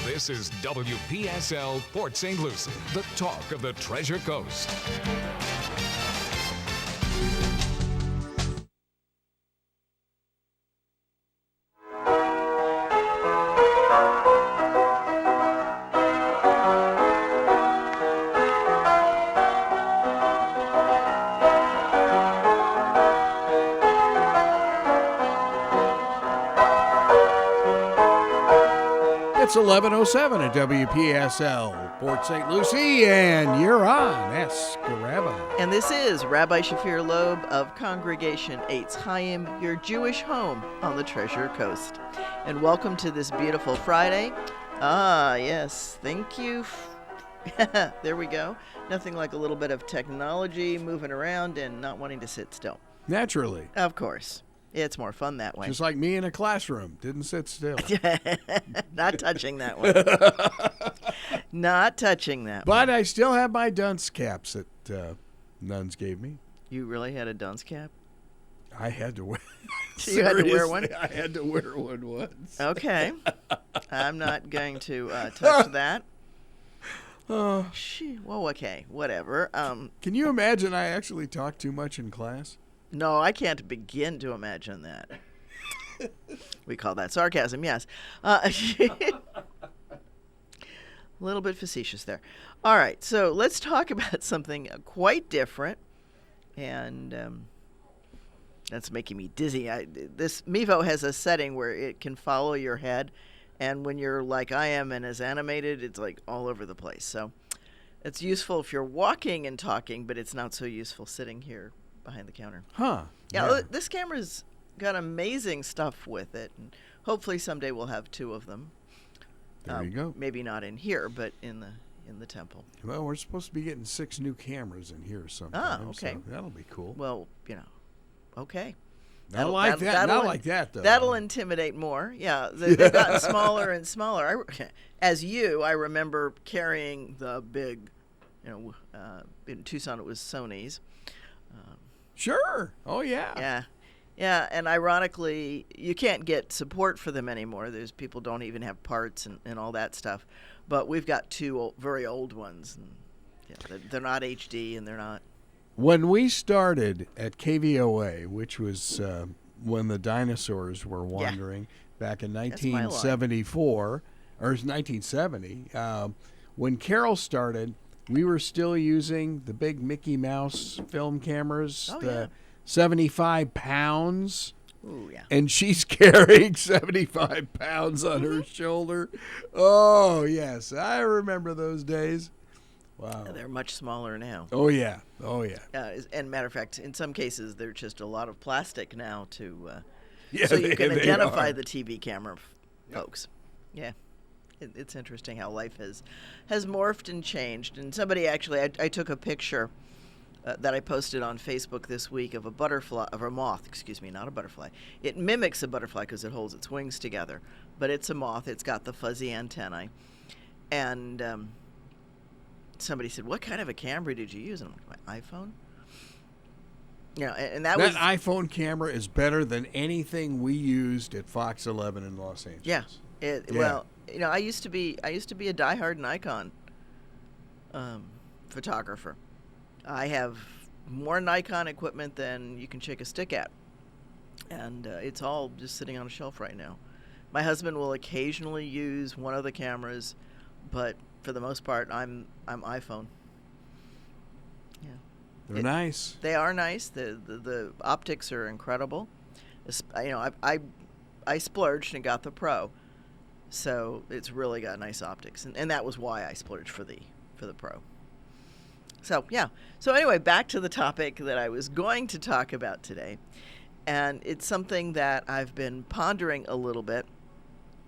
This is WPSL Port St. Lucie, the talk of the Treasure Coast. It's 11:07 at WPSL Port St. Lucie, and you're on Ask Rabbi. And this is Rabbi Shafir Lobb of Congregation Eitz Chayim, your Jewish home on the Treasure Coast. And welcome to this beautiful Friday. Ah, yes, thank you. There we go. Nothing like a little bit of technology moving around and not wanting to sit still. Naturally. Of course. It's more fun that way. Just like me in a classroom. Didn't sit still. Not touching that one. Not touching that But one. I still have my dunce caps that nuns gave me. You really had a dunce cap? I had to wear. You had to wear one? I had to wear one once. Okay. I'm not going to touch that. Well, okay, whatever. Can you imagine I actually talk too much in class? No, I can't begin to imagine that. We call that sarcasm, yes. A little bit facetious there. All right, so let's talk about something quite different, and that's making me dizzy. This Mevo has a setting where it can follow your head, and when you're like I am and is animated, it's like all over the place. So it's useful if you're walking and talking, but it's not so useful sitting here behind the counter. Huh. Yeah, this camera's got amazing stuff with it, and hopefully someday we'll have two of them. There you go. Maybe not in here, but in the temple. Well, we're supposed to be getting 6 new cameras in here sometime. Ah, okay. So that'll be cool. Well, okay. Not like that, though. That'll intimidate more. Yeah, they've gotten smaller and smaller. I remember carrying the big, in Tucson it was Sony's. Sure. Oh, yeah. Yeah. Yeah, and ironically, you can't get support for them anymore. There's people don't even have parts and all that stuff. But we've got two very old ones. And they're not HD, and they're not. When we started at KVOA, which was when the dinosaurs were wandering back in 1974, or 1970, when Carol started, we were still using the big Mickey Mouse film cameras, 75 pounds. Ooh, yeah. And she's carrying 75 pounds on her shoulder. Oh, yes. I remember those days. Wow. They're much smaller now. Oh, yeah. And matter of fact, in some cases, they're just a lot of plastic now so you they can identify are. the TV camera folks. Yeah. It's interesting how life has morphed and changed. And somebody actually, I took a picture that I posted on Facebook this week of a moth, not a butterfly. It mimics a butterfly because it holds its wings together, but it's a moth. It's got the fuzzy antennae. And somebody said, "What kind of a camera did you use?" And I'm like, "My iPhone." And that was iPhone camera is better than anything we used at Fox 11 in Los Angeles. Yeah. Well, I used to be a diehard Nikon photographer. I have more Nikon equipment than you can shake a stick at, and it's all just sitting on a shelf right now. My husband will occasionally use one of the cameras, but for the most part, I'm iPhone. Yeah, they're nice. They are nice. The optics are incredible. I splurged and got the Pro. So it's really got nice optics, and that was why I splurged for the Pro. So yeah. So anyway, back to the topic that I was going to talk about today, and it's something that I've been pondering a little bit,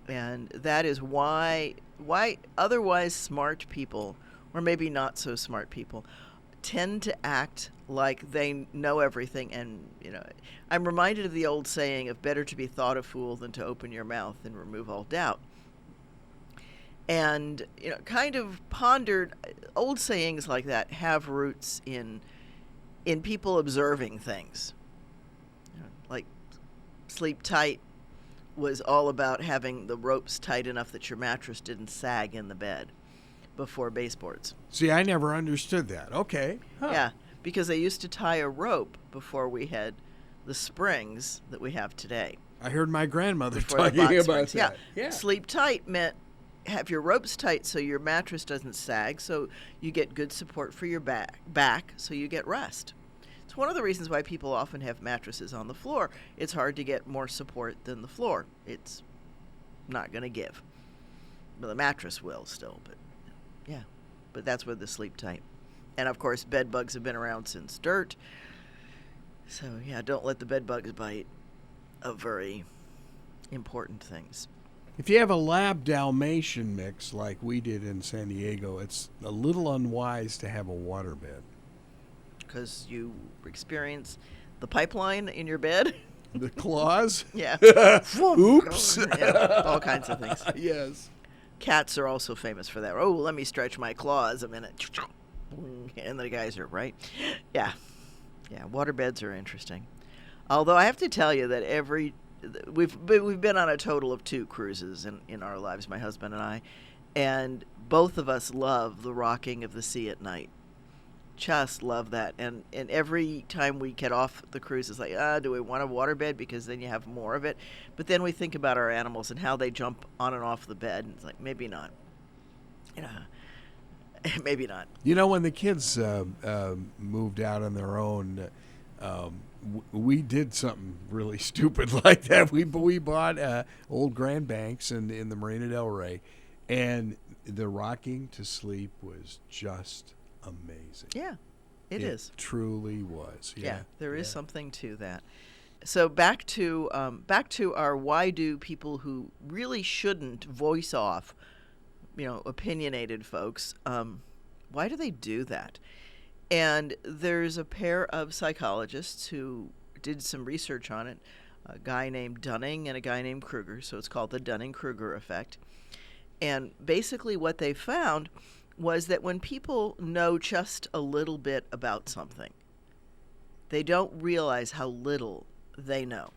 and that is why otherwise smart people, or maybe not so smart people, tend to act like they know everything. And I'm reminded of the old saying of better to be thought a fool than to open your mouth and remove all doubt. And, kind of pondered, old sayings like that have roots in people observing things. Like sleep tight, was all about having the ropes tight enough that your mattress didn't sag in the bed before baseboards. See, I never understood that. Okay. Huh. Yeah, because they used to tie a rope before we had the springs that we have today. I heard my grandmother Before the talking box about springs. that. Yeah. Sleep tight meant have your ropes tight so your mattress doesn't sag, so you get good support for your back, so you get rest. It's one of the reasons why people often have mattresses on the floor. It's hard to get more support than the floor. It's not going to give. Well, the mattress will still, but yeah. But that's where the sleep tight. And, of course, bed bugs have been around since dirt. So, yeah, don't let the bed bugs bite. Of very important things. If you have a lab Dalmatian mix like we did in San Diego, it's a little unwise to have a waterbed. Because you experience the pipeline in your bed? The claws? Yeah. Oops. Yeah, all kinds of things. Yes. Cats are also famous for that. Oh, let me stretch my claws a minute. And the guys are, right? Yeah. Yeah, waterbeds are interesting. Although I have to tell you that we've been on a total of 2 cruises in our lives, my husband and I, and both of us love the rocking of the sea at night. Just love that. And every time we get off the cruise, it's like, do we want a waterbed? Because then you have more of it. But then we think about our animals and how they jump on and off the bed. And it's like, maybe not. Maybe not. You know, when the kids moved out on their own, we did something really stupid like that. We bought old Grand Banks in the Marina Del Rey, and the rocking to sleep was just amazing. Yeah, it is. Truly was. Yeah, there is something to that. So back to our why do people who really shouldn't voice off, opinionated folks, why do they do that? And there's a pair of psychologists who did some research on it, a guy named Dunning and a guy named Kruger, so it's called the Dunning-Kruger Effect. And basically what they found was that when people know just a little bit about something, they don't realize how little they know.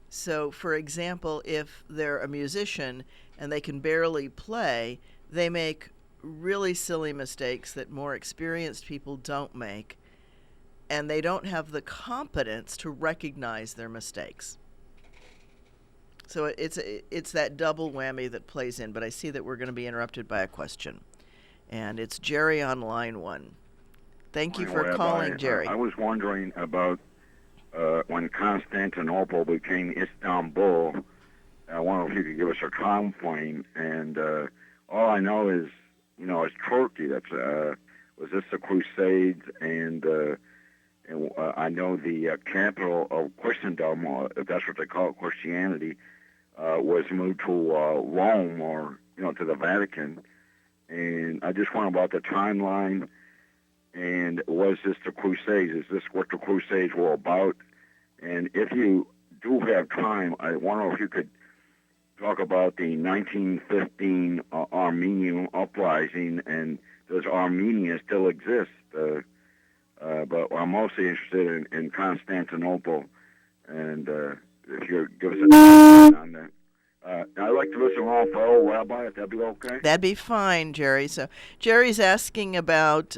So, for example, if they're a musician and they can barely play, they make really silly mistakes that more experienced people don't make, and they don't have the competence to recognize their mistakes. So it's that double whammy that plays in, but I see that we're going to be interrupted by a question, and it's Jerry on line 1. Thank you for calling, Jerry. I was wondering about when Constantinople became Istanbul. I wonder if you could give us a time frame, and all I know is it's Turkey. That's was this the Crusades, and I know the capital of Christendom, if that's what they call it, Christianity, was moved to Rome, or to the Vatican. And I just wonder about the timeline. And was this the Crusades? Is this what the Crusades were about? And if you do have time, I wonder if you could talk about the 1915 Armenian uprising, and does Armenia still exist? But I'm mostly interested in Constantinople, and if you give us a on that. I'd like to listen on for old Rabbi, if that'd be okay? That'd be fine, Jerry. So Jerry's asking about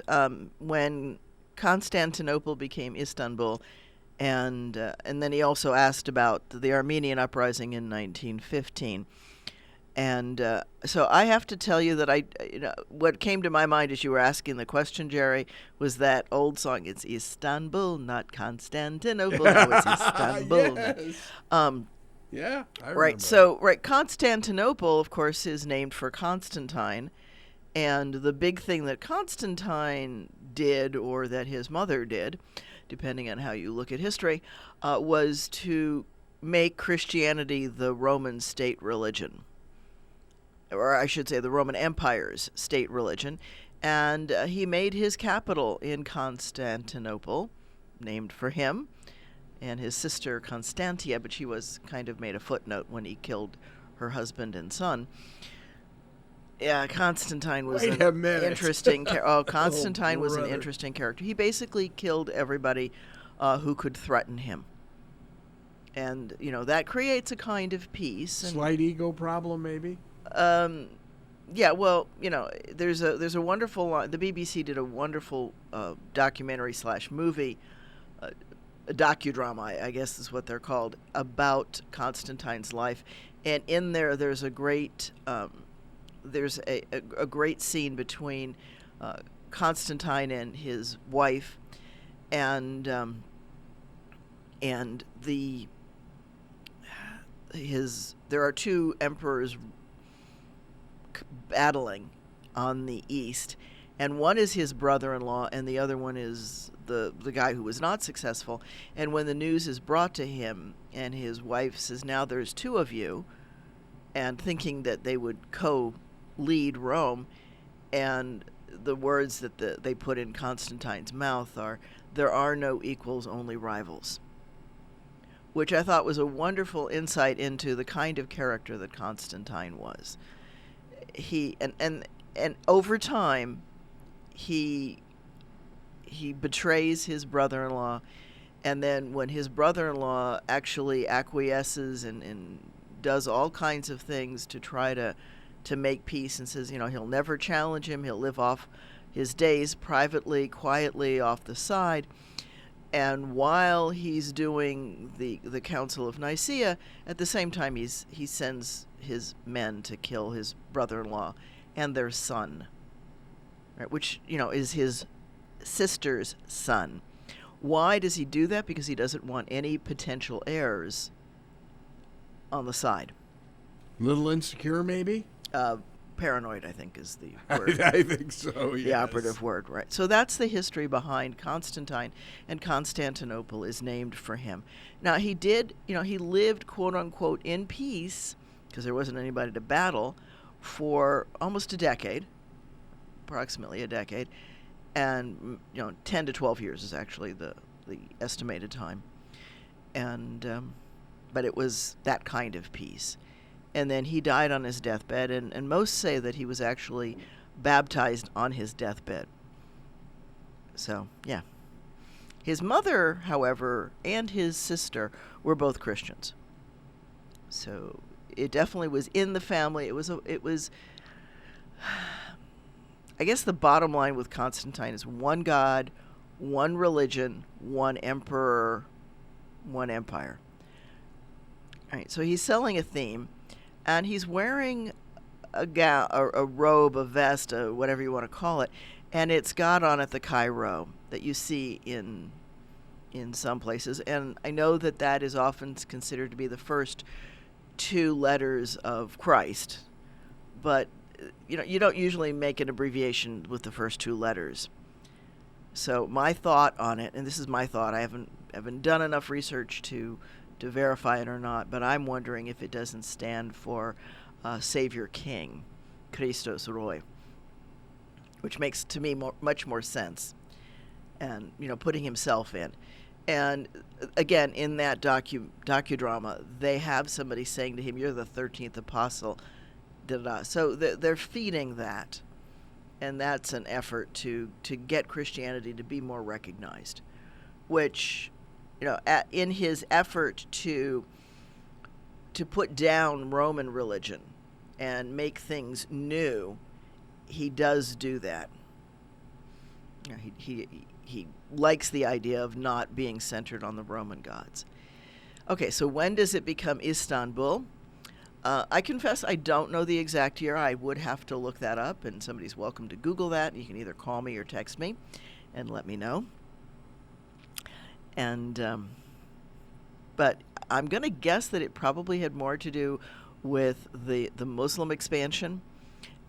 when Constantinople became Istanbul, and then he also asked about the Armenian uprising in 1915. And so I have to tell you that what came to my mind as you were asking the question, Jerry, was that old song. It's Istanbul, not Constantinople. No, it's Istanbul. Yes. Yeah, I remember. Right. So, Constantinople, of course, is named for Constantine, and the big thing that Constantine did, or that his mother did, depending on how you look at history, was to make Christianity the Roman state religion, or I should say the Roman Empire's state religion, and he made his capital in Constantinople, named for him, and his sister Constantia, but she was kind of made a footnote when he killed her husband and son. Yeah, Constantine was an interesting character. Constantine was an interesting character. He basically killed everybody who could threaten him. And, that creates a kind of peace. And, slight ego problem, maybe? yeah, well, there's a wonderful, the BBC did a wonderful documentary / movie, a docudrama, I guess is what they're called, about Constantine's life. And in there's a great, there's a great scene between Constantine and his wife, and there are two emperors battling on the east, and one is his brother-in-law and the other one is the guy who was not successful. And when the news is brought to him and his wife says, now there's two of you, and thinking that they would co-lead Rome, and the words that they put in Constantine's mouth are, there are no equals, only rivals, which I thought was a wonderful insight into the kind of character that Constantine was. He and over time he betrays his brother-in-law, and then when his brother-in-law actually acquiesces and does all kinds of things to try to make peace, and says, he'll never challenge him, he'll live off his days privately, quietly off the side. And while he's doing the Council of Nicaea, at the same time he sends his men to kill his brother-in-law and their son, right, which, is his sister's son. Why does he do that? Because he doesn't want any potential heirs on the side. Little insecure, maybe? Paranoid, I think, is the word. I think so, yes. The operative word, right. So that's the history behind Constantine, and Constantinople is named for him. Now, he did, he lived, quote-unquote, in peace, because there wasn't anybody to battle, for almost a decade, approximately a decade, and, 10 to 12 years is actually the estimated time. And, but it was that kind of peace. And then he died on his deathbed, and most say that he was actually baptized on his deathbed. So, yeah. His mother, however, and his sister were both Christians. So it definitely was in the family. It was I guess the bottom line with Constantine is one God, one religion, one emperor, one empire. All right, so he's selling a theme. And he's wearing a robe, a vest, whatever you want to call it, and it's got on it the Chi that you see in some places. And I know that is often considered to be the first two letters of Christ, but you don't usually make an abbreviation with the first two letters. So my thought on it, and this is my thought, I haven't done enough research to verify it or not, but I'm wondering if it doesn't stand for Savior King, Christos Roi, which makes to me much more sense, and putting himself in. And again, in that docudrama, they have somebody saying to him, "You're the 13th apostle." So they're feeding that, and that's an effort to get Christianity to be more recognized, which, in his effort to put down Roman religion and make things new, he does do that. He likes the idea of not being centered on the Roman gods. Okay, so when does it become Istanbul? I confess I don't know the exact year. I would have to look that up, and somebody's welcome to Google that. You can either call me or text me and let me know. And but I'm going to guess that it probably had more to do with the Muslim expansion.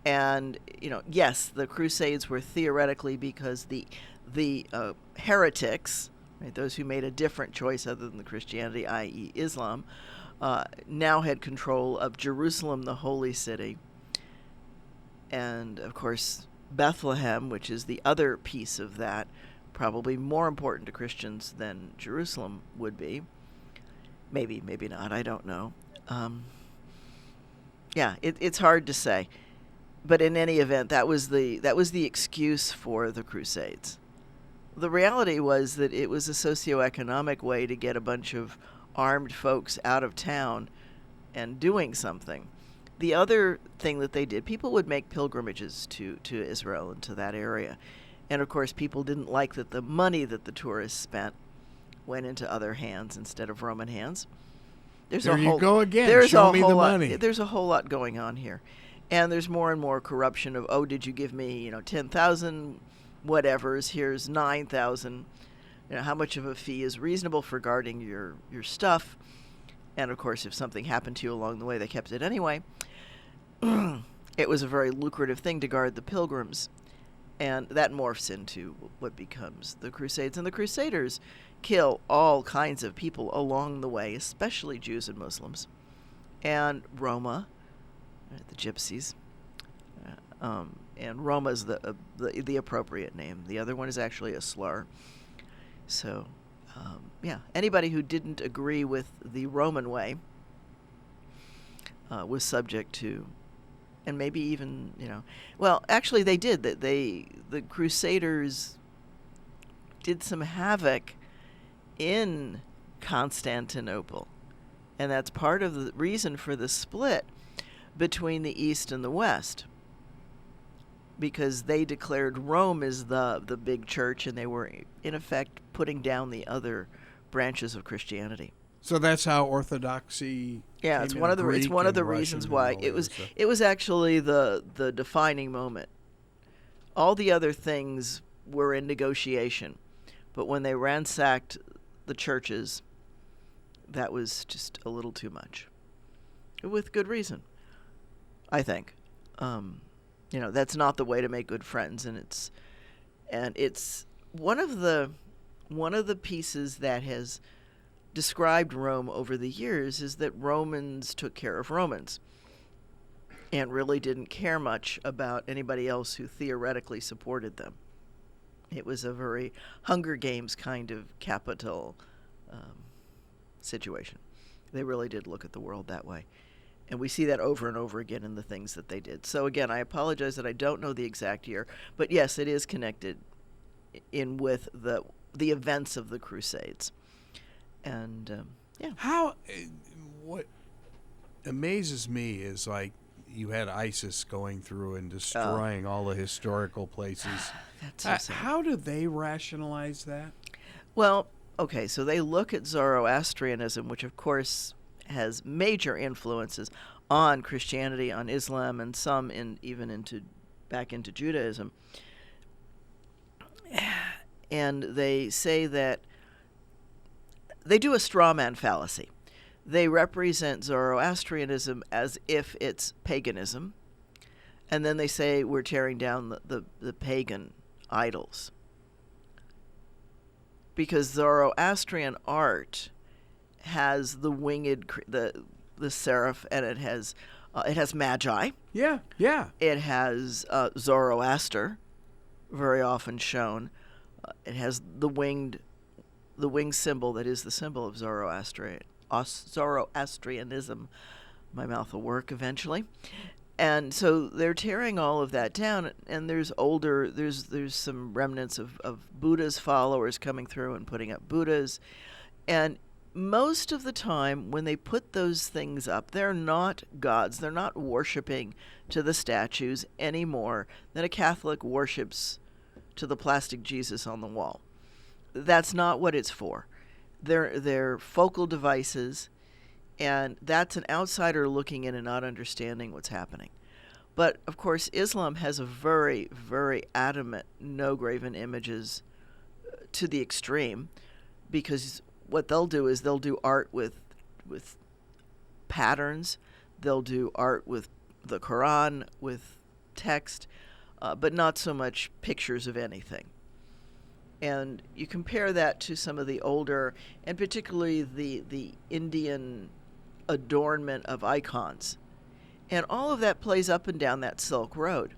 And yes, the Crusades were theoretically because the heretics, right, those who made a different choice other than the Christianity, i.e. Islam, now had control of Jerusalem, the holy city, and of course Bethlehem, which is the other piece of that, probably more important to Christians than Jerusalem would be. Maybe not. I don't know. It's hard to say. But in any event, that was the excuse for the Crusades. The reality was that it was a socioeconomic way to get a bunch of armed folks out of town and doing something. The other thing that they did, people would make pilgrimages to Israel and to that area. And of course, people didn't like that the money that the tourists spent went into other hands instead of Roman hands. There you go again. Show me the money. There's a whole lot going on here. And there's more and more corruption of, oh, did you give me, 10,000 whatevers, here's 9,000. How much of a fee is reasonable for guarding your stuff? And of course, if something happened to you along the way, they kept it anyway. It was a very lucrative thing to guard the pilgrims. And that morphs into what becomes the Crusades. And the Crusaders kill all kinds of people along the way, especially Jews and Muslims. And Roma, the gypsies. And Roma is the appropriate name. The other one is actually a slur. So, anybody who didn't agree with the Roman way was subject to, and maybe even, well, actually they did. The Crusaders did some havoc in Constantinople. And that's part of the reason for the split between the East and the West. Because they declared Rome as the big church, and they were, in effect, putting down the other branches of Christianity. So that's how Orthodoxy. Yeah, it's one of the reasons why it was actually the defining moment. All the other things were in negotiation, but when they ransacked the churches, that was just a little too much, with good reason, I think. That's not the way to make good friends, and it's one of the pieces that has described Rome over the years is that Romans took care of Romans and really didn't care much about anybody else who theoretically supported them. It was a very Hunger Games kind of capital situation. They really did look at the world that way. And we see that over and over again in the things that they did. So again, I apologize that I don't know the exact year, but yes, it is connected in with the events of the Crusades. And what amazes me is, like, you had ISIS going through and destroying all the historical places. That's so sad. How do they rationalize that? Well, okay, so they look at Zoroastrianism, which of course has major influences on Christianity, on Islam, and some even back into Judaism. And they say that they do a straw man fallacy. They represent Zoroastrianism as if it's paganism, and then they say we're tearing down the pagan idols. Because Zoroastrian art has the winged, the seraph, and it has magi. Yeah. It has Zoroaster, very often shown. It has the winged symbol that is the symbol of Zoroastrianism. My mouth will work eventually. And so they're tearing all of that down, and there's some remnants of Buddha's followers coming through and putting up Buddhas. And most of the time when they put those things up, they're not gods. They're not worshiping to the statues any more than a Catholic worships to the plastic Jesus on the wall. That's not what it's for. They're focal devices, and that's an outsider looking in and not understanding what's happening. But, of course, Islam has a very, very adamant no graven images to the extreme, because what they'll do is they'll do art with patterns. They'll do art with the Quran, with text, but not so much pictures of anything. And you compare that to some of the older, and particularly the Indian adornment of icons. And all of that plays up and down that Silk Road.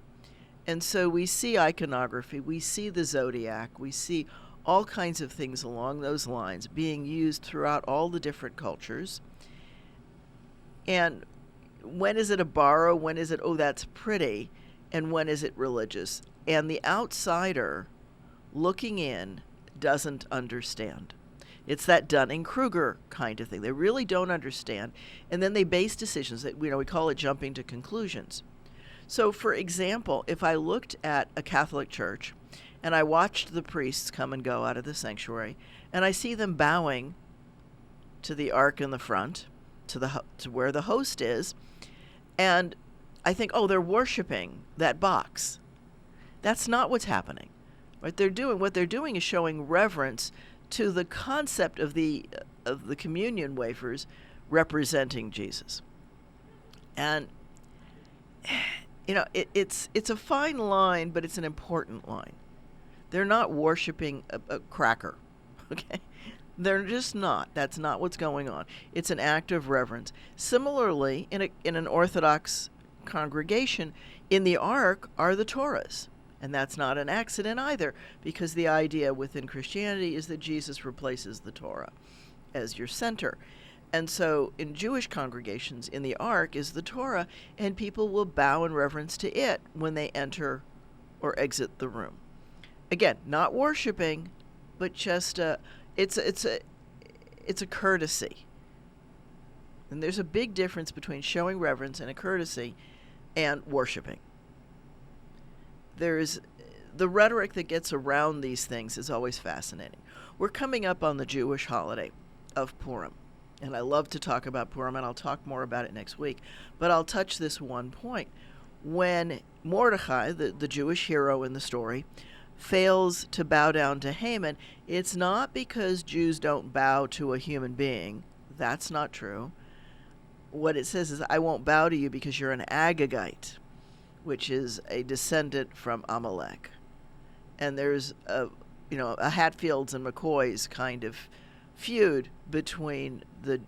And so we see iconography, we see the zodiac, we see all kinds of things along those lines being used throughout all the different cultures. And when is it a borrow? When is it, oh, that's pretty? And when is it religious? And the outsider looking in doesn't understand. It's that Dunning-Kruger kind of thing. They really don't understand, and then they base decisions that we call it jumping to conclusions. So, for example, if I looked at a Catholic church and I watched the priests come and go out of the sanctuary, and I see them bowing to the ark in the front, to where the host is, and I think, oh, they're worshiping that box. That's not what's happening. What they're doing is showing reverence to the concept of the communion wafers representing Jesus. And it's a fine line, but it's an important line. They're not worshiping a cracker, okay? They're just not. That's not what's going on. It's an act of reverence. Similarly, in an Orthodox congregation, in the ark are the Toras. And that's not an accident either, because the idea within Christianity is that Jesus replaces the Torah as your center. And so in Jewish congregations, in the ark is the Torah, and people will bow in reverence to it when they enter or exit the room. Again, not worshiping, but just it's a courtesy. And there's a big difference between showing reverence and a courtesy and worshiping. There's the rhetoric that gets around these things is always fascinating. We're coming up on the Jewish holiday of Purim, and I love to talk about Purim, and I'll talk more about it next week, but I'll touch this one point. When Mordechai, the Jewish hero in the story, fails to bow down to Haman, it's not because Jews don't bow to a human being. That's not true. What it says is, I won't bow to you because you're an Agagite, which is a descendant from Amalek. And there's a Hatfields and McCoys kind of feud between the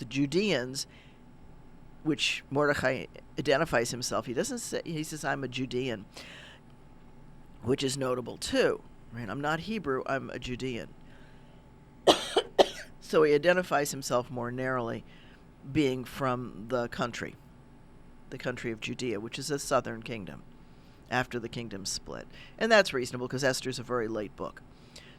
Judeans, which Mordechai identifies himself. He doesn't say, he says, I'm a Judean, which is notable too. Right? I'm not Hebrew, I'm a Judean. So he identifies himself more narrowly, being from the country of Judea, which is a southern kingdom after the kingdom split. And that's reasonable because Esther's a very late book.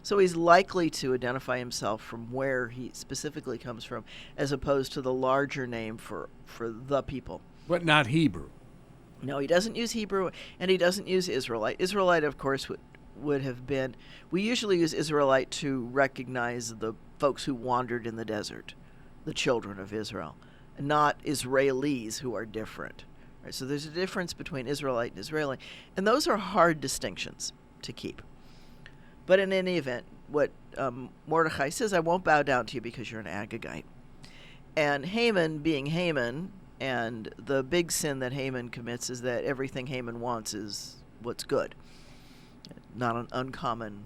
So he's likely to identify himself from where he specifically comes from, as opposed to the larger name for the people. But not Hebrew. No, he doesn't use Hebrew, and he doesn't use Israelite. Israelite, of course, would have been, we usually use Israelite to recognize the folks who wandered in the desert, the children of Israel, not Israelis, who are different. Right? So there's a difference between Israelite and Israeli, and those are hard distinctions to keep. But in any event, what Mordechai says, I won't bow down to you because you're an Agagite. And Haman being Haman, and the big sin that Haman commits is that everything Haman wants is what's good. Not an uncommon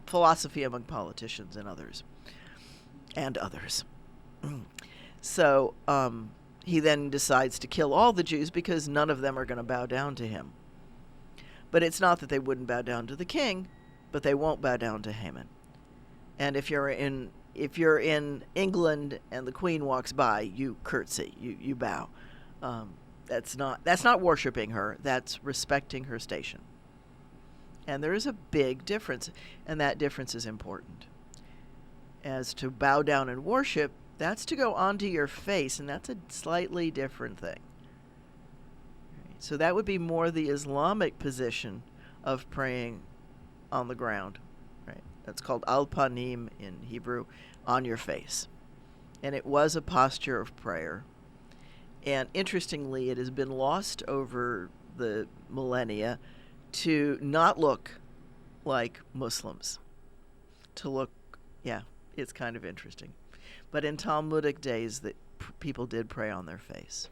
philosophy among politicians and others. So he then decides to kill all the Jews because none of them are going to bow down to him. But it's not that they wouldn't bow down to the king, but they won't bow down to Haman. And if you're in England and the Queen walks by, you curtsy, you bow. That's not worshiping her. That's respecting her station. And there is a big difference, and that difference is important. As to bow down and worship, that's to go onto your face, and that's a slightly different thing. So that would be more the Islamic position of praying on the ground. Right? That's called al-panim in Hebrew, on your face. And it was a posture of prayer. And interestingly, it has been lost over the millennia to not look like Muslims. To look, it's kind of interesting. But in Talmudic days, that people did pray on their face.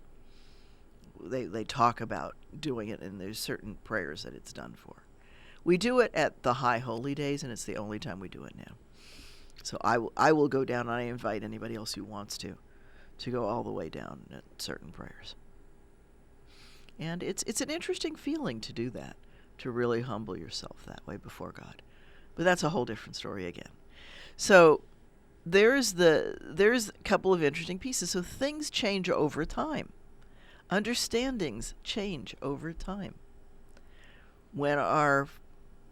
They talk about doing it, and there's certain prayers that it's done for. We do it at the high holy days, and it's the only time we do it now. So I will go down, and I invite anybody else who wants to go all the way down at certain prayers. And it's an interesting feeling to do that, to really humble yourself that way before God. But that's a whole different story again. So there's a couple of interesting pieces. So things change over time. Understandings change over time. When our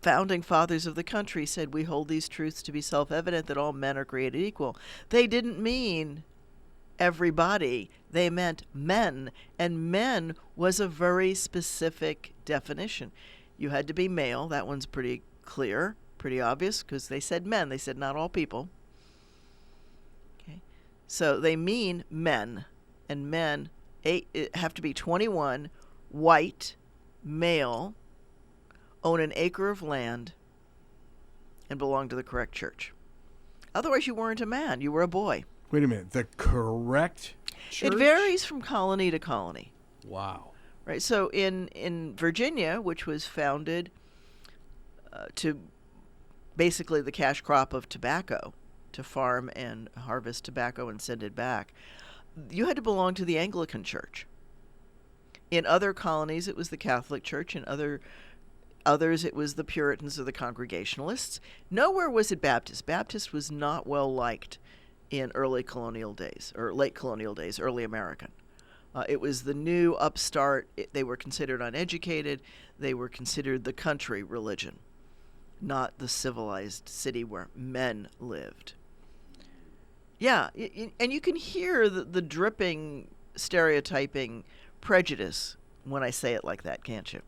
founding fathers of the country said, we hold these truths to be self-evident that all men are created equal. They didn't mean everybody. They meant men, and men was a very specific definition. You had to be male. That one's pretty clear, pretty obvious, because they said men. They said not all people. Okay, so they mean men, and men have to be 21, white, male, own an acre of land, and belong to the correct church. Otherwise, you weren't a man. You were a boy. Wait a minute. The correct church? It varies from colony to colony. Wow. Right. So in Virginia, which was founded to basically the cash crop of tobacco, to farm and harvest tobacco and send it back, you had to belong to the Anglican Church. In other colonies, it was the Catholic Church. In others, it was the Puritans or the Congregationalists. Nowhere was it Baptist. Baptist was not well liked in early colonial days, or late colonial days, early American. It was the new upstart. They were considered uneducated. They were considered the country religion, not the civilized city where men lived. Yeah, and you can hear the dripping, stereotyping prejudice when I say it like that, can't you?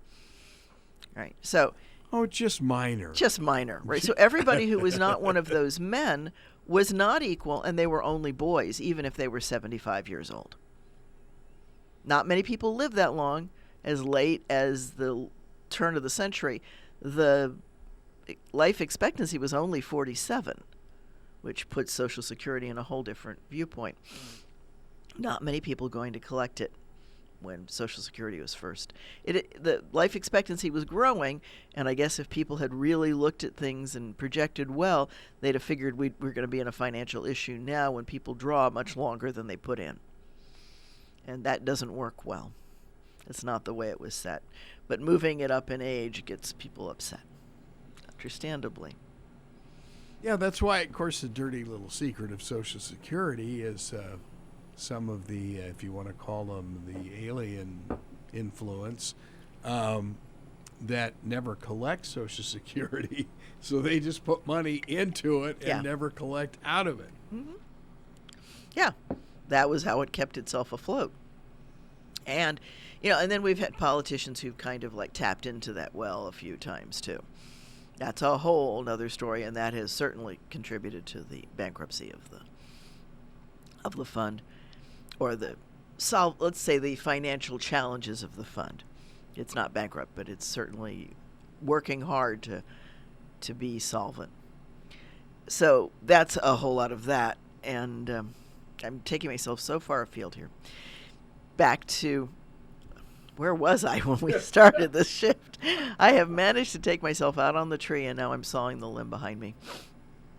Right. So. Oh, just minor. Just minor, right? So everybody who was not one of those men was not equal, and they were only boys, even if they were 75 years old. Not many people lived that long. As late as the turn of the century, the life expectancy was only 47, which puts Social Security in a whole different viewpoint. Not many people going to collect it when Social Security was first. The life expectancy was growing, and I guess if people had really looked at things and projected well, they'd have figured we're going to be in a financial issue now when people draw much longer than they put in. And that doesn't work well. It's not the way it was set. But moving it up in age gets people upset, understandably. Yeah, that's why, of course, the dirty little secret of Social Security is some of the, if you want to call them, the alien influence that never collect Social Security. So they just put money into it and never collect out of it. Mm-hmm. Yeah, that was how it kept itself afloat. And, and then we've had politicians who've kind of like tapped into that well a few times too. That's a whole other story, and that has certainly contributed to the bankruptcy of the fund, or let's say the financial challenges of the fund. It's not bankrupt, but it's certainly working hard to be solvent. So that's a whole lot of that, and I'm taking myself so far afield here. Back to, where was I when we started this shift? I have managed to take myself out on the tree, and now I'm sawing the limb behind me.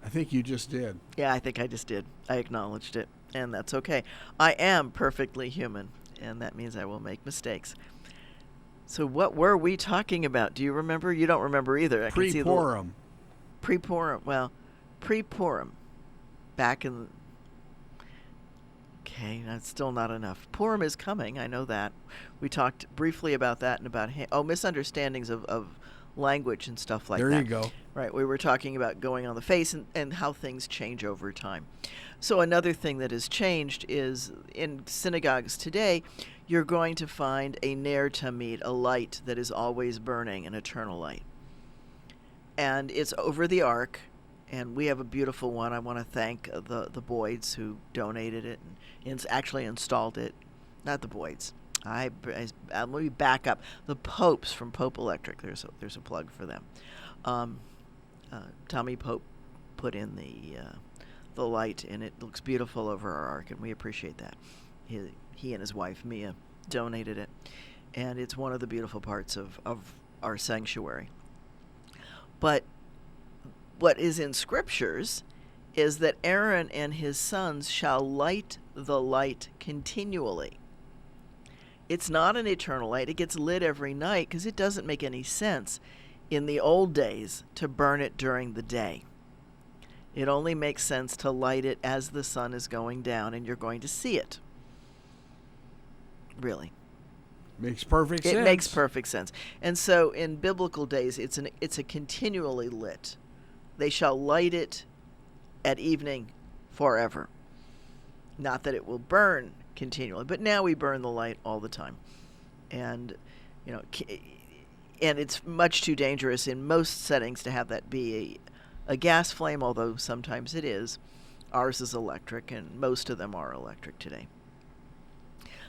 I think you just did. Yeah, I think I just did. I acknowledged it, and that's okay. I am perfectly human, and that means I will make mistakes. So what were we talking about? Do you remember? You don't remember either. Pre-Purim. Pre-Purim. Well, pre-Purim. Back in... Okay, that's still not enough. Purim is coming. I know that. We talked briefly about that and about misunderstandings of language and stuff like that. There you go. Right. We were talking about going on the face and how things change over time. So another thing that has changed is in synagogues today, you're going to find a ner tamid, a light that is always burning, an eternal light. And it's over the ark. And we have a beautiful one. I want to thank the Boyds who donated it and actually installed it. Not the Boyds. Let me back up. The Popes from Pope Electric. There's a plug for them. Tommy Pope put in the light, and it looks beautiful over our ark, and we appreciate that. He and his wife Mia donated it, and it's one of the beautiful parts of our sanctuary. But what is in scriptures is that Aaron and his sons shall light the light continually. It's not an eternal light. It gets lit every night because it doesn't make any sense in the old days to burn it during the day. It only makes sense to light it as the sun is going down and you're going to see it. Really. Makes perfect sense. It makes perfect sense. And so in biblical days, it's a continually lit. They shall light it at evening forever. Not that it will burn continually, but now we burn the light all the time. And, and it's much too dangerous in most settings to have that be a gas flame, although sometimes it is. Ours is electric, and most of them are electric today.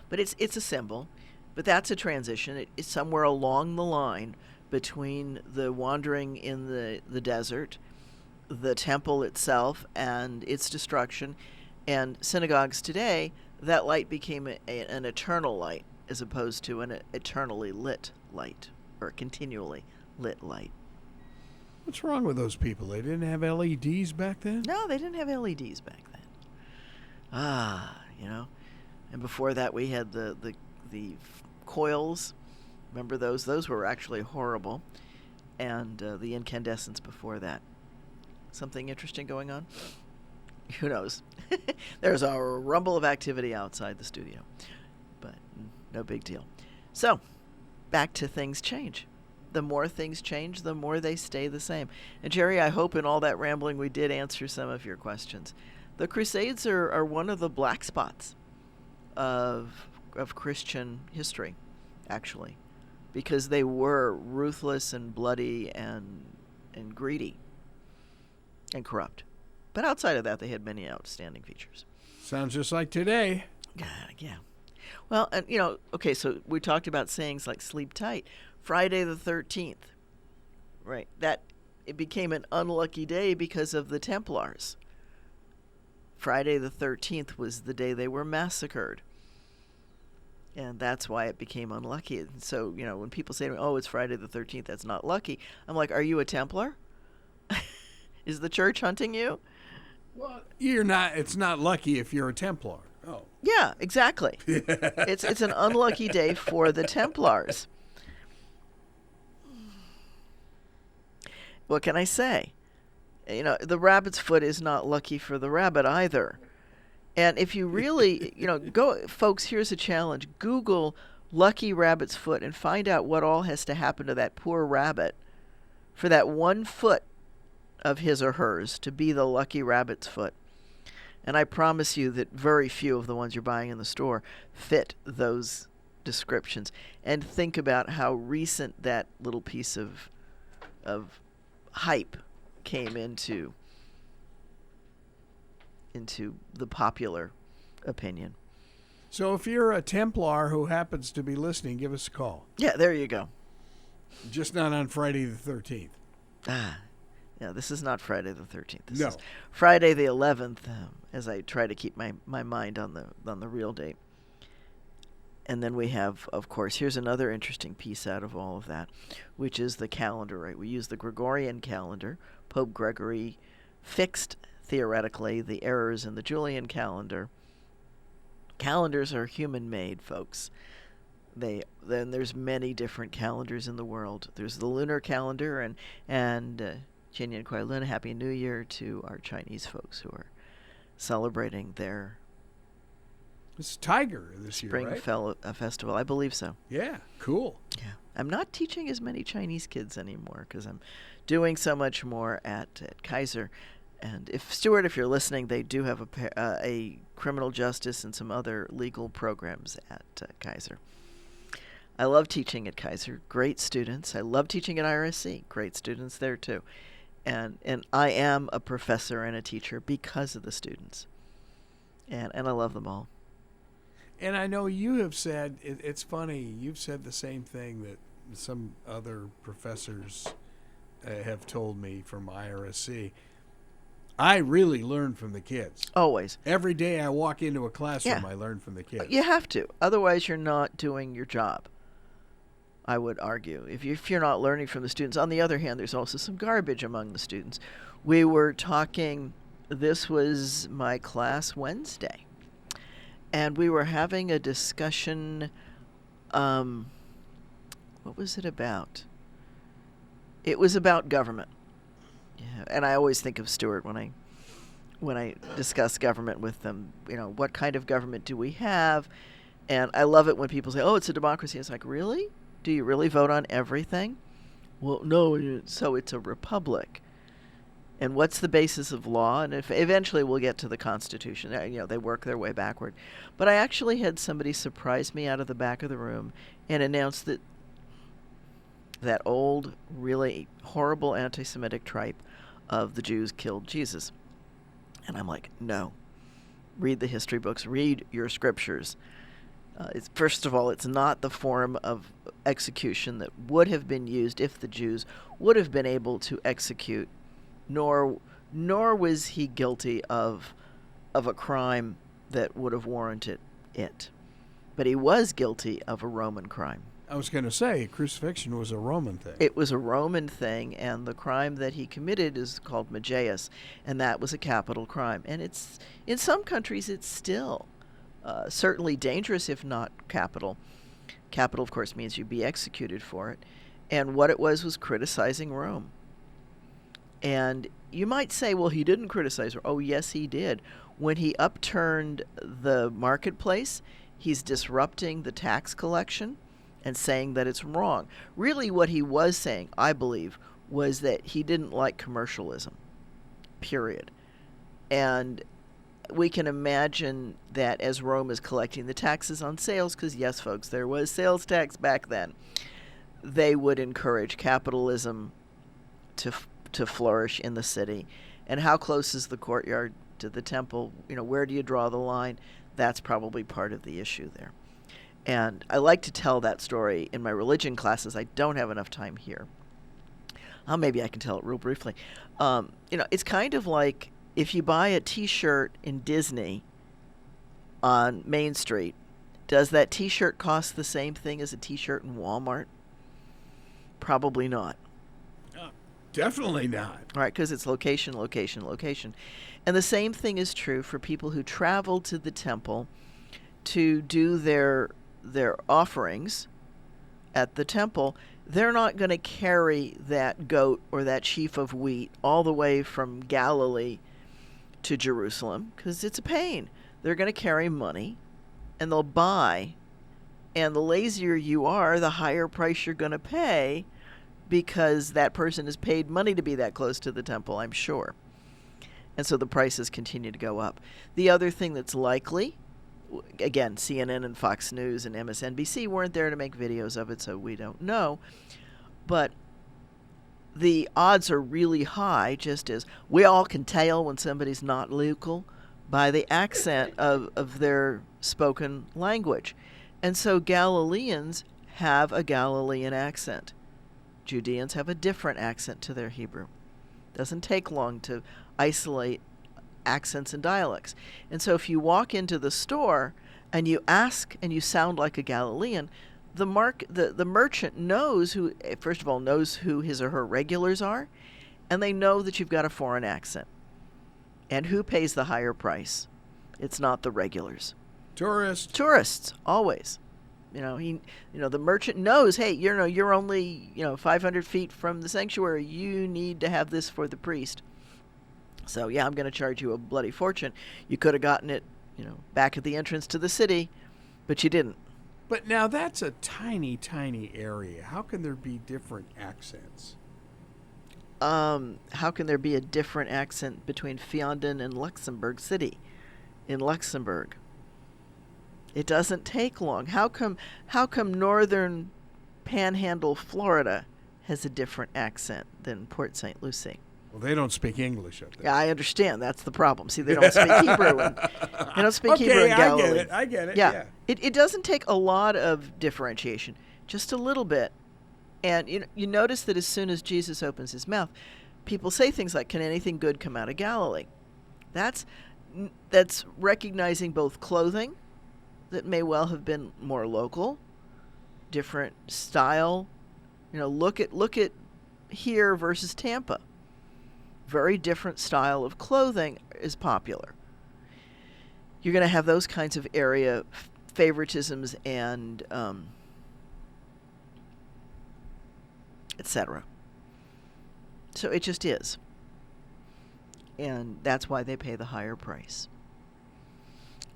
But it's a symbol. But that's a transition. It's somewhere along the line between the wandering in the desert, the temple itself, and its destruction. And synagogues today, that light became an eternal light as opposed to an eternally lit light or a continually lit light. What's wrong with those people? They didn't have LEDs back then? No, they didn't have LEDs back then. And before that we had the coils. Remember those? Those were actually horrible. And the incandescents before that. Something interesting going on? Who knows? There's a rumble of activity outside the studio. But no big deal. So, back to things change. The more things change, the more they stay the same. And Jerry, I hope in all that rambling we did answer some of your questions. The Crusades are one of the black spots of Christian history, actually, because they were ruthless and bloody and greedy and corrupt. But outside of that, they had many outstanding features. Sounds just like today. Yeah. Well, and okay, so we talked about sayings like sleep tight. Friday the 13th, right? That it became an unlucky day because of the Templars. Friday the 13th was the day they were massacred. And that's why it became unlucky. And so, when people say to me, oh, it's Friday the 13th, that's not lucky. I'm like, are you a Templar? Is the church hunting you? Well, you're not. It's not lucky if you're a Templar. Oh. Yeah, exactly. It's an unlucky day for the Templars. What can I say? The rabbit's foot is not lucky for the rabbit either. And if you really, go, folks, here's a challenge. Google lucky rabbit's foot and find out what all has to happen to that poor rabbit for that 1 foot of his or hers to be the lucky rabbit's foot. And I promise you that very few of the ones you're buying in the store fit those descriptions. And think about how recent that little piece of hype came into the popular opinion. So if you're a Templar who happens to be listening, give us a call. Yeah, there you go. Just not on Friday the 13th. Yeah, this is not Friday the 13th. This No. is Friday the 11th, as I try to keep my mind on the real date. And then we have, of course, here's another interesting piece out of all of that, which is the calendar, right? We use the Gregorian calendar. Pope Gregory fixed, theoretically, the errors in the Julian calendar. Calendars are human-made, folks. Then there's many different calendars in the world. There's the lunar calendar, and Jian Kuai Lun, Happy New Year to our Chinese folks who are celebrating their It's Tiger this year, Spring right? Festival. I believe so. Yeah, cool. Yeah. I'm not teaching as many Chinese kids anymore because I'm doing so much more at Kaiser. And if you're listening, they do have a criminal justice and some other legal programs at Kaiser. I love teaching at Kaiser. Great students. I love teaching at IRSC. Great students there too. And I am a professor and a teacher because of the students. And I love them all. And I know you have said, it's funny, you've said the same thing that some other professors have told me from IRSC. I really learn from the kids. Always. Every day I walk into a classroom, Yeah. I learn from the kids. You have to. Otherwise, you're not doing your job, I would argue. If you're not learning from the students. On the other hand, there's also some garbage among the students. We were talking, this was my class Wednesday, and we were having a discussion. What was it about? It was about government. Yeah, and I always think of Stuart when I discuss government with them. What kind of government do we have? And I love it when people say, oh, it's a democracy. It's like, really? Do you really vote on everything? Well, no, so it's a republic. And what's the basis of law? And if eventually we'll get to the Constitution. They work their way backward. But I actually had somebody surprise me out of the back of the room and announce that old, really horrible anti-Semitic tripe of the Jews killed Jesus. And I'm like, no. Read the history books. Read your scriptures. First of all, it's not the form of execution that would have been used if the Jews would have been able to execute, nor was he guilty of a crime that would have warranted it. But he was guilty of a Roman crime. I was going to say, crucifixion was a Roman thing. It was a Roman thing, and the crime that he committed is called Mageus, and that was a capital crime. And it's in some countries, it's still certainly dangerous, if not capital. Capital, of course, means you'd be executed for it. And what it was criticizing Rome. And you might say, well, he didn't criticize Rome. Oh, yes, he did. When he upturned the marketplace, he's disrupting the tax collection and saying that it's wrong. Really, what he was saying, I believe, was that he didn't like commercialism, period. And we can imagine that as Rome is collecting the taxes on sales, because yes, folks, there was sales tax back then, they would encourage capitalism to flourish in the city. And how close is the courtyard to the temple? Where do you draw the line? That's probably part of the issue there. And I like to tell that story in my religion classes. I don't have enough time here. Maybe I can tell it real briefly. It's kind of like if you buy a T-shirt in Disney on Main Street, does that T-shirt cost the same thing as a T-shirt in Walmart? Probably not. Definitely not. All right, because it's location, location, location. And the same thing is true for people who travel to the temple to do their offerings at the temple. They're not going to carry that goat or that sheaf of wheat all the way from Galilee to Jerusalem because it's a pain. They're going to carry money and they'll buy. And the lazier you are, the higher price you're going to pay because that person has paid money to be that close to the temple, I'm sure. And so the prices continue to go up. The other thing that's likely, again, CNN and Fox News and MSNBC weren't there to make videos of it, so we don't know. But the odds are really high, just as we all can tell when somebody's not local by the accent of their spoken language. And so Galileans have a Galilean accent. Judeans have a different accent to their Hebrew. Doesn't take long to isolate accents and dialects. And so if you walk into the store and you ask and you sound like a Galilean, the merchant knows who, first of all, knows who his or her regulars are, and they know that you've got a foreign accent. And who pays the higher price? It's not the regulars. Tourists, always. The merchant knows, hey, you're only, 500 feet from the sanctuary. You need to have this for the priest. So, yeah, I'm going to charge you a bloody fortune. You could have gotten it, back at the entrance to the city, but you didn't. But now that's a tiny, tiny area. How can there be different accents? How can there be a different accent between Fianden and Luxembourg City in Luxembourg? It doesn't take long. How come northern Panhandle, Florida has a different accent than Port St. Lucie? Well, they don't speak English up there. Yeah, I understand. That's the problem. See, they don't speak Hebrew. They don't speak Hebrew in Galilee. I get it. Yeah. It doesn't take a lot of differentiation, just a little bit. And you notice that as soon as Jesus opens his mouth, people say things like, can anything good come out of Galilee? That's recognizing both clothing that may well have been more local, different style. Look at here versus Tampa. Very different style of clothing is popular. You're going to have those kinds of area favoritisms and etc. So it just is. And that's why they pay the higher price.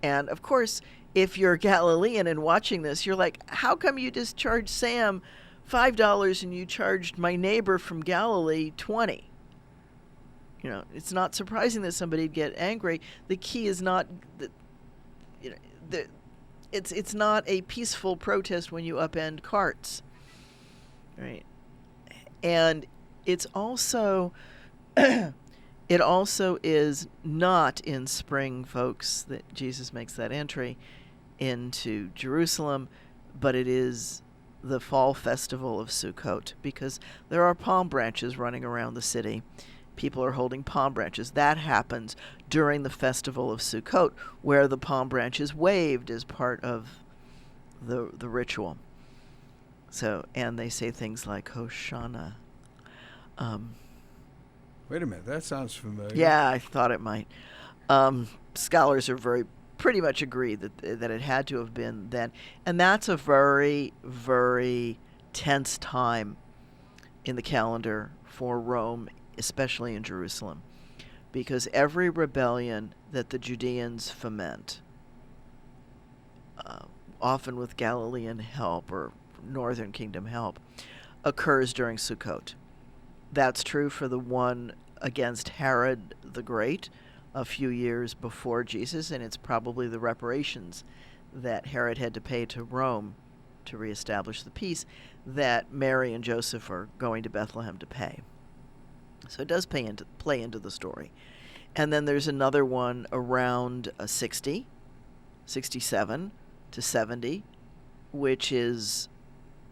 And of course, if you're Galilean and watching this, you're like, how come you just charged Sam $5 and you charged my neighbor from Galilee $20? You know, it's not surprising that somebody'd get angry. The key is not, it's not a peaceful protest when you upend carts, right? And it's also, it also is not in spring, folks, that Jesus makes that entry into Jerusalem, but it is the fall festival of Sukkot, because there are palm branches running around the city. People are holding palm branches. That happens during the festival of Sukkot, where the palm branch is waved as part of the ritual. So, and they say things like Hoshana. Wait a minute, that sounds familiar. Yeah, I thought it might. Scholars are pretty much agree that it had to have been then, and that's a very, very tense time in the calendar for Rome, especially in Jerusalem, because every rebellion that the Judeans foment, often with Galilean help or Northern Kingdom help, occurs during Sukkot. That's true for the one against Herod the Great a few years before Jesus, and it's probably the reparations that Herod had to pay to Rome to reestablish the peace that Mary and Joseph are going to Bethlehem to pay. So it does play into the story. And then there's another one around 67 to 70, which is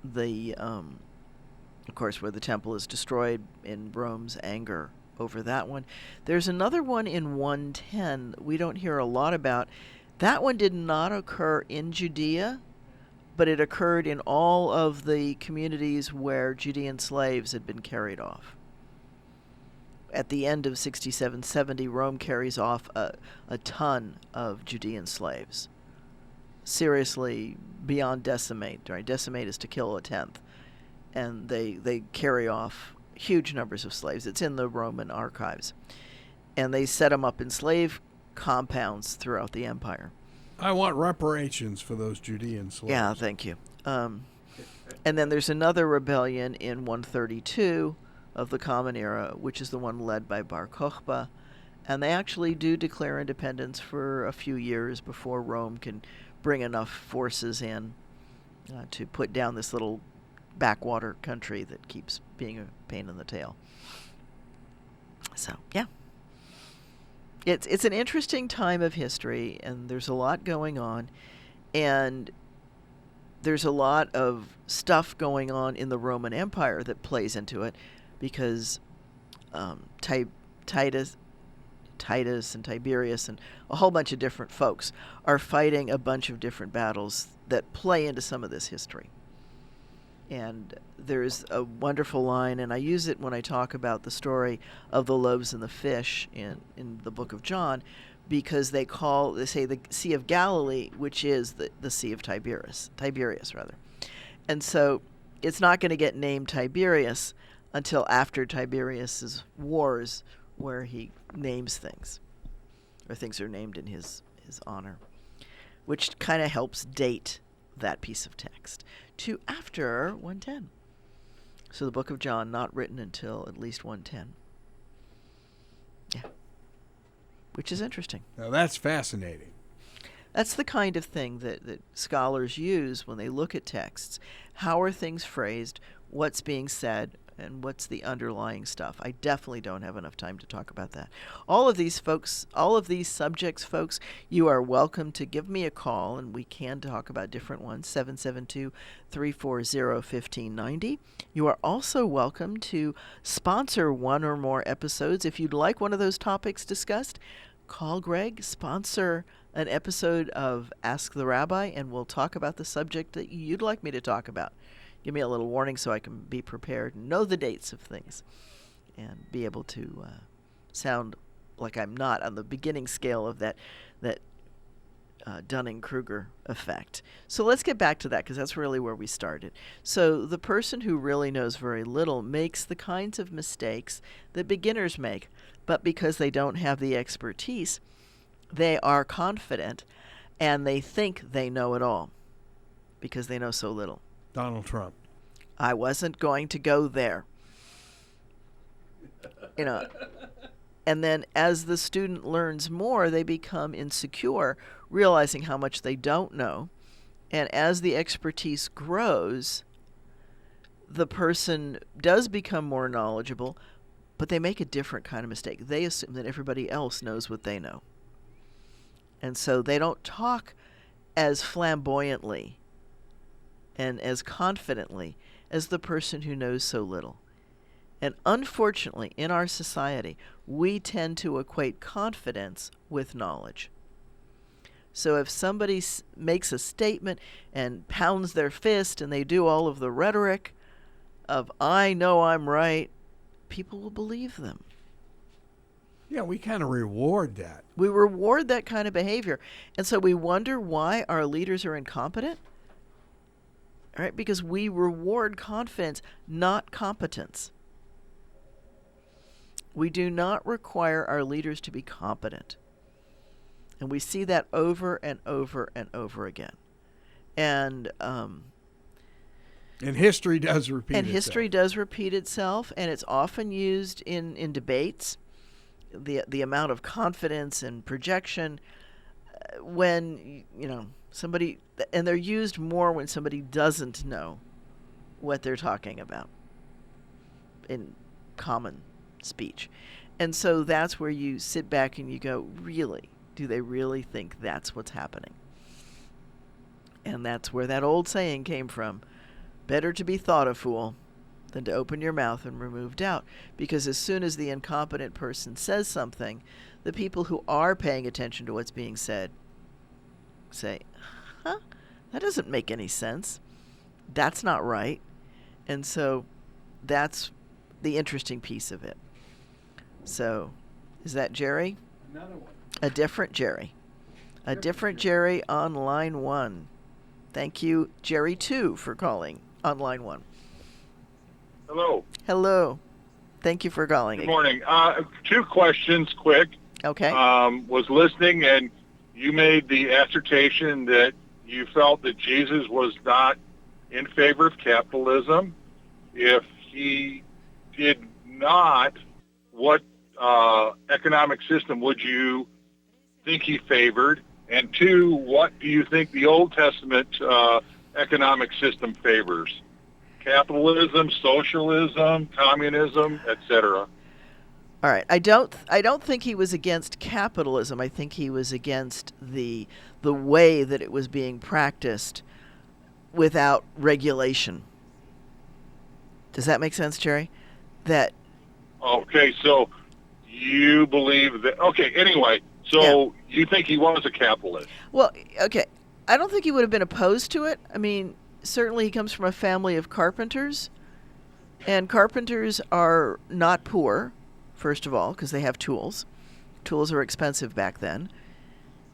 the, of course, where the temple is destroyed in Rome's anger over that one. There's another one in 110 we don't hear a lot about. That one did not occur in Judea, but it occurred in all of the communities where Judean slaves had been carried off. At the end of 67-70, Rome carries off a ton of Judean slaves. Seriously, beyond decimate. Right? Decimate is to kill a tenth. And they carry off huge numbers of slaves. It's in the Roman archives. And they set them up in slave compounds throughout the empire. I want reparations for those Judean slaves. Yeah, thank you. And then there's another rebellion in 132 of the Common Era, which is the one led by Bar Kokhba. And they actually do declare independence for a few years before Rome can bring enough forces in to put down this little backwater country that keeps being a pain in the tail. So, yeah. It's an interesting time of history, and there's a lot going on, and there's a lot of stuff going on in the Roman Empire that plays into it, because Titus and Tiberius and a whole bunch of different folks are fighting a bunch of different battles that play into some of this history. And there's a wonderful line, and I use it when I talk about the story of the loaves and the fish in the book of John, because they say the Sea of Galilee, which is the Sea of Tiberius. And so it's not going to get named Tiberius until after Tiberius's wars, where he names things, or things are named in his honor, which kind of helps date that piece of text to after 110. So the book of John not written until at least 110. Yeah. Which is interesting. Now that's fascinating. That's the kind of thing that scholars use when they look at texts. How are things phrased? What's being said? And what's the underlying stuff? I definitely don't have enough time to talk about that. All of these subjects, folks, you are welcome to give me a call, and we can talk about different ones, 772-340-1590. You are also welcome to sponsor one or more episodes. If you'd like one of those topics discussed, call Greg, sponsor an episode of Ask the Rabbi, and we'll talk about the subject that you'd like me to talk about. Give me a little warning so I can be prepared and know the dates of things and be able to sound like I'm not on the beginning scale of that Dunning-Kruger effect. So let's get back to that, because that's really where we started. So the person who really knows very little makes the kinds of mistakes that beginners make, but because they don't have the expertise, they are confident, and they think they know it all because they know so little. Donald Trump. I wasn't going to go there. You know, and then as the student learns more, they become insecure, realizing how much they don't know. And as the expertise grows, the person does become more knowledgeable, but they make a different kind of mistake. They assume that everybody else knows what they know. And so they don't talk as flamboyantly and as confidently as the person who knows so little. And unfortunately, in our society, we tend to equate confidence with knowledge. So if somebody makes a statement and pounds their fist and they do all of the rhetoric of, I know I'm right, people will believe them. Yeah, we kind of reward that. We reward that kind of behavior. And so we wonder why our leaders are incompetent. All right? Because we reward confidence, not competence. We do not require our leaders to be competent. And we see that over and over and over again. And history does repeat itself. And history does repeat itself, and it's often used in debates. The amount of confidence and projection when, you know, somebody, and they're used more when somebody doesn't know what they're talking about in common speech. And so that's where you sit back and you go, really? Do they really think that's what's happening? And that's where that old saying came from. Better to be thought a fool than to open your mouth and remove doubt. Because as soon as the incompetent person says something, the people who are paying attention to what's being said say, huh? That doesn't make any sense. That's not right. And so that's the interesting piece of it. So, is that Jerry? Another one. A different Jerry. A different Jerry on line 1. Thank you, Jerry 2, for calling on line 1. Hello. Hello. Thank you for calling. Good morning. 2 questions, quick. Okay. Was listening, and you made the assertion that you felt that Jesus was not in favor of capitalism. If he did not, what economic system would you think he favored? And 2, what do you think the Old Testament economic system favors? Capitalism, socialism, communism, etc. All right. I don't think he was against capitalism. I think he was against the way that it was being practiced without regulation. Does that make sense, Jerry? Okay, so you believe that... Okay, anyway, so you think he was a capitalist? Well, okay. I don't think he would have been opposed to it. I mean, certainly he comes from a family of carpenters, and carpenters are not poor, first of all, because they have tools. Tools are expensive back then.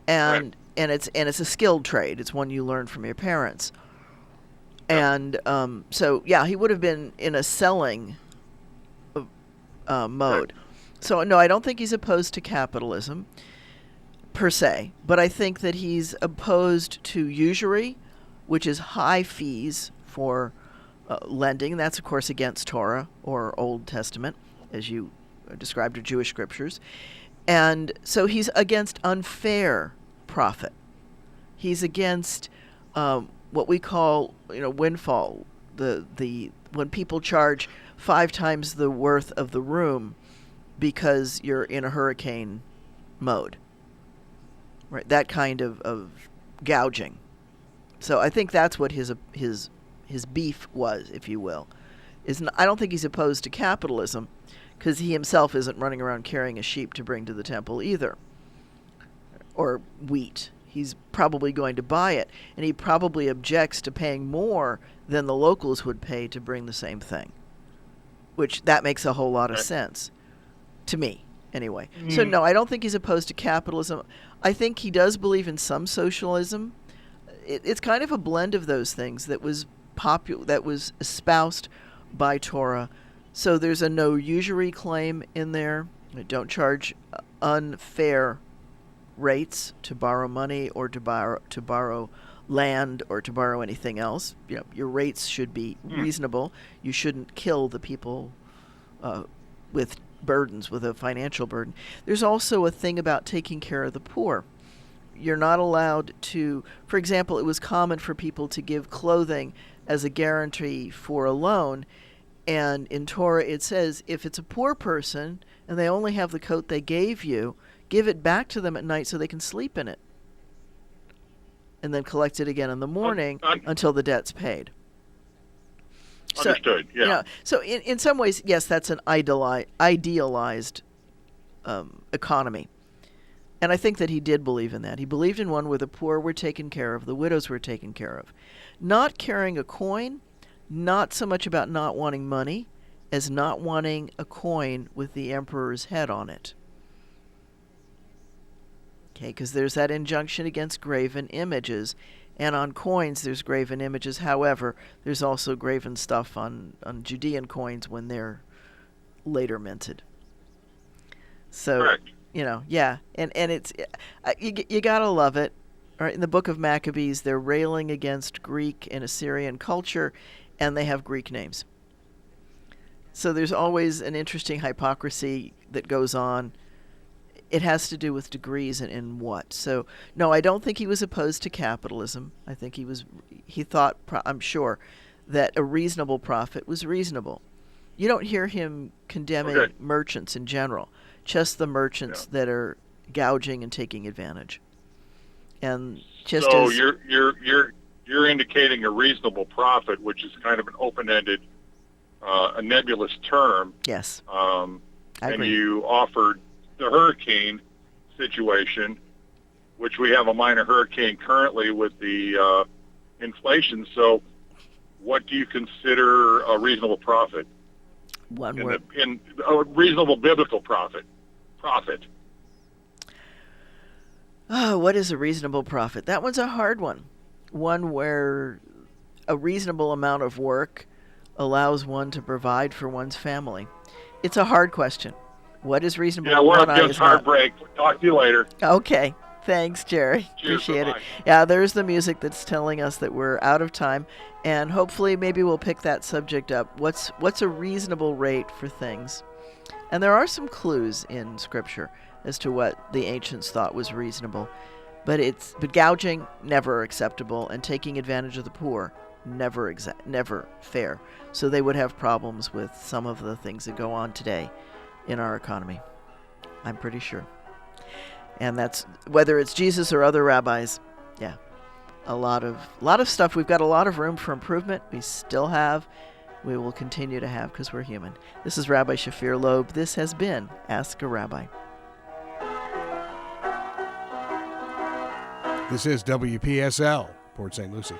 And right. and it's a skilled trade. It's one you learn from your parents. And so, yeah, he would have been in a selling mode. So, no, I don't think he's opposed to capitalism per se, but I think that he's opposed to usury, which is high fees for lending. That's, of course, against Torah or Old Testament, as you described, or Jewish scriptures. And so he's against unfair profit. He's against what we call, windfall. The when people charge 5 times the worth of the room because you're in a hurricane mode. Right, that kind of gouging. So I think that's what his beef was, if you will. I don't think he's opposed to capitalism, because he himself isn't running around carrying a sheep to bring to the temple either, or wheat. He's probably going to buy it, and he probably objects to paying more than the locals would pay to bring the same thing, which that makes a whole lot of sense to me, anyway. Mm. So no, I don't think he's opposed to capitalism. I think he does believe in some socialism. It's kind of a blend of those things that was that was espoused by Torah. So there's a no usury claim in there. Don't charge unfair rates to borrow money or to borrow land or to borrow anything else. Your rates should be reasonable. You shouldn't kill the people with burdens, with a financial burden. There's also a thing about taking care of the poor. You're not allowed to, for example, it was common for people to give clothing as a guarantee for a loan. And in Torah it says, if it's a poor person and they only have the coat they gave you, give it back to them at night so they can sleep in it. And then collect it again in the morning until the debt's paid. Understood, yeah. So in some ways, yes, that's an idealized economy. And I think that he did believe in that. He believed in one where the poor were taken care of, the widows were taken care of. Not carrying a coin, not so much about not wanting money as not wanting a coin with the emperor's head on it. Okay, because there's that injunction against graven images. And on coins, there's graven images. However, there's also graven stuff on Judean coins when they're later minted. So, correct. Yeah. And it's, you got to love it. All right, in the book of Maccabees, they're railing against Greek and Assyrian culture, and they have Greek names. So there's always an interesting hypocrisy that goes on. It has to do with degrees and in what. So, no, I don't think he was opposed to capitalism. I think he thought, I'm sure, that a reasonable profit was reasonable. You don't hear him condemning merchants in general, just the merchants that are gouging and taking advantage. And just so as you're indicating a reasonable profit, which is kind of an open-ended, a nebulous term. Yes. I agree. And you offered the hurricane situation, which we have a minor hurricane currently with the inflation. So what do you consider a reasonable profit? One word. In a reasonable biblical profit. Oh, what is a reasonable profit? That one's a hard one. One where a reasonable amount of work allows one to provide for one's family. It's a hard question. What is reasonable? Yeah, we're up against hard break. Talk to you later. Okay. Thanks, Jerry. Cheers, Appreciate it. bye. Yeah, there's the music that's telling us that we're out of time, and hopefully maybe we'll pick that subject up. What's a reasonable rate for things? And there are some clues in Scripture as to what the ancients thought was reasonable. But gouging, never acceptable, and taking advantage of the poor, never fair. So they would have problems with some of the things that go on today in our economy. I'm pretty sure. And that's whether it's Jesus or other rabbis. Yeah. A lot of stuff. We've got a lot of room for improvement. We still have. We will continue to have because we're human. This is Rabbi Shafir Lobb. This has been Ask a Rabbi. This is WPSL, Port St. Lucie.